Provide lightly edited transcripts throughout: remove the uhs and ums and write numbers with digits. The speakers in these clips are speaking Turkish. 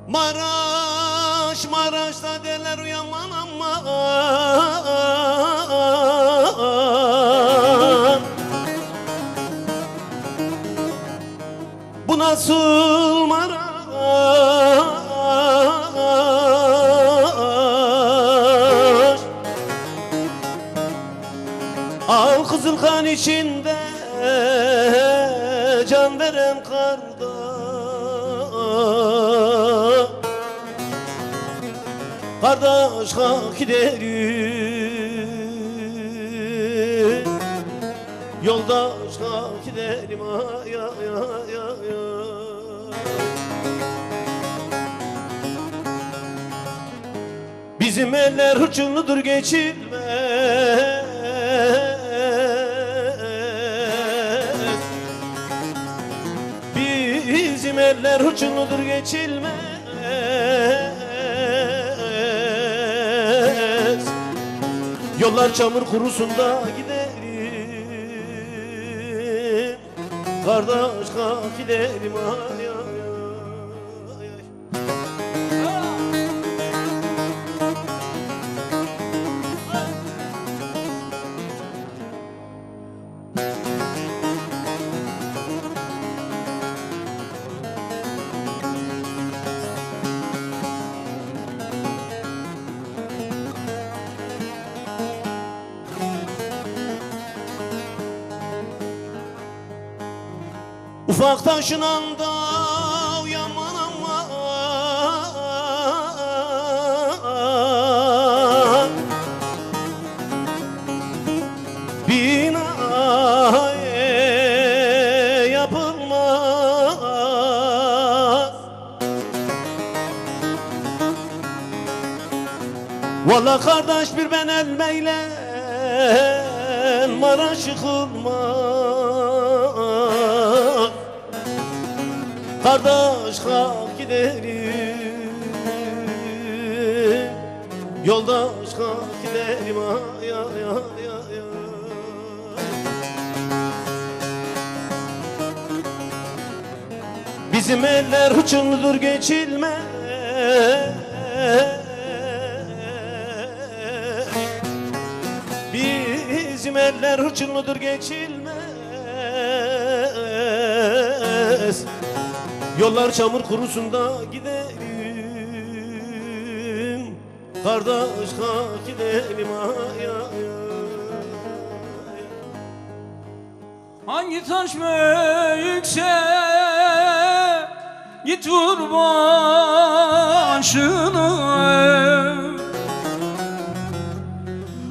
Maraş, Maraş'ta derler uyanman ama bu nasıl Maraş? Al kızıl kan içinde can veren kardeş, kardeş kalk gidelim, yoldaş kalk gidelim, ay ay ay ay ay. Bizim eller hırçınlıdır geçilmez, bizim eller hırçınlıdır geçilmez. Yollar çamur kurusunda gidelim, kardeş kalk gidelim, ay ay ay ay. Ufak taşın anda uyanman ama bina yapılmaz. Vallahi kardeş bir ben elmeyle Maraş yıkılmaz. Kardeş kalk gidelim, yoldaş kalk gidelim, ay ay ay ay ay. Bizim eller hıçınlıdır geçilmez, bizim eller hıçınlıdır geçilmez. Yollar çamur kurusunda gidelim, kardeş kalk gidelim, ay ay ay. Hangi taş büyükse git vur başını,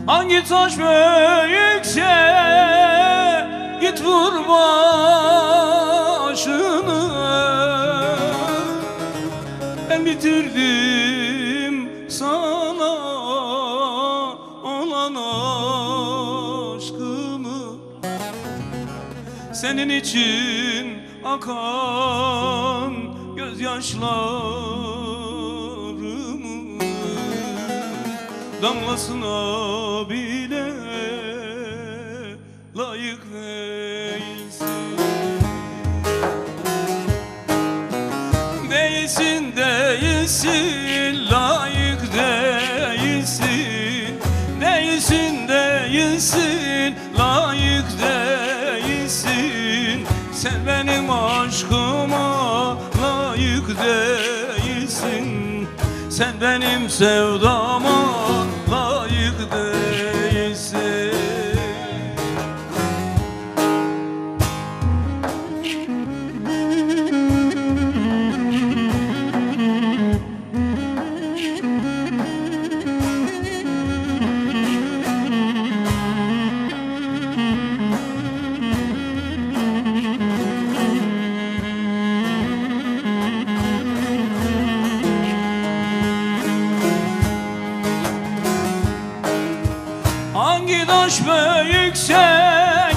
hangi taş büyükse git vur başını. Ben bitirdim sana olan aşkımı, senin için akan gözyaşlarımı damlasına bile layık değilsin. Değilsin, değilsin, layık değilsin. Değilsin, değilsin, layık değilsin. Sen benim aşkıma layık değilsin. Sen benim sevdama layık değilsin. Hangi taş büyükse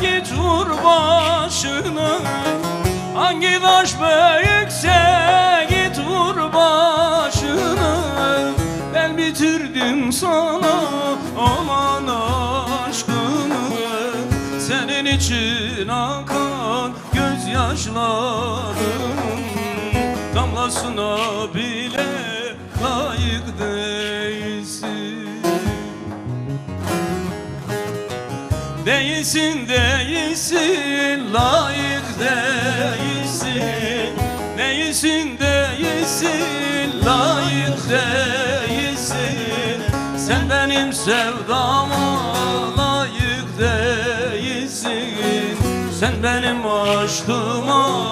git vur başını, hangi taş büyükse git vur başını. Ben bitirdim sana olan aşkımı, senin için akan gözyaşlarım damlasına aşkına bile layık değilsin. Değilsin, değilsin, layık değilsin. Değilsin, değilsin, layık değilsin. Sen benim sevdama layık değilsin. Sen benim aşkıma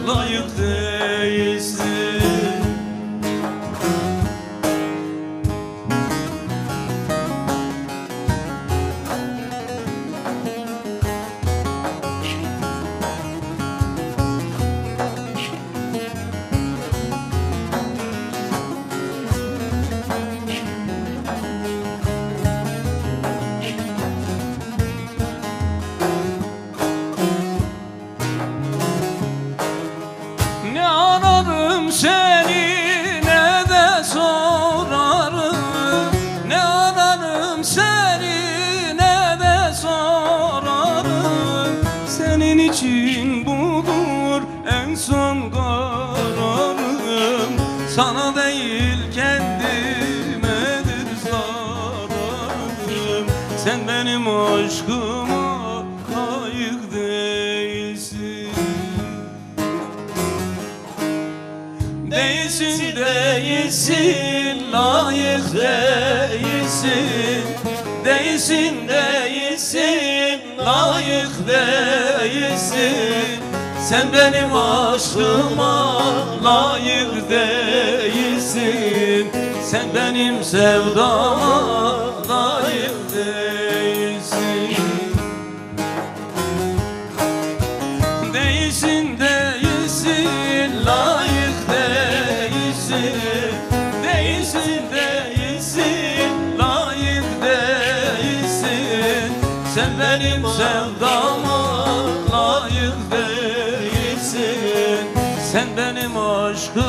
layık değilsin. Ne ararım seni ne de sorarım. Ne ararım seni ne de sorarım. Senin için budur en son kararım. Sana değil kendimedir zararım. Sen benim aşkıma layık değilsin. Değilsin, değilsin, layık değilsin. Değilsin, değilsin, layık değilsin. Sen benim aşkıma layık değilsin. Sen benim sevdama layık değilsin. Değilsin, değilsin, layık değilsin. Değilsin, değilsin, layık değilsin. Sen benim sevdama layık değilsin. Sen benim aşkım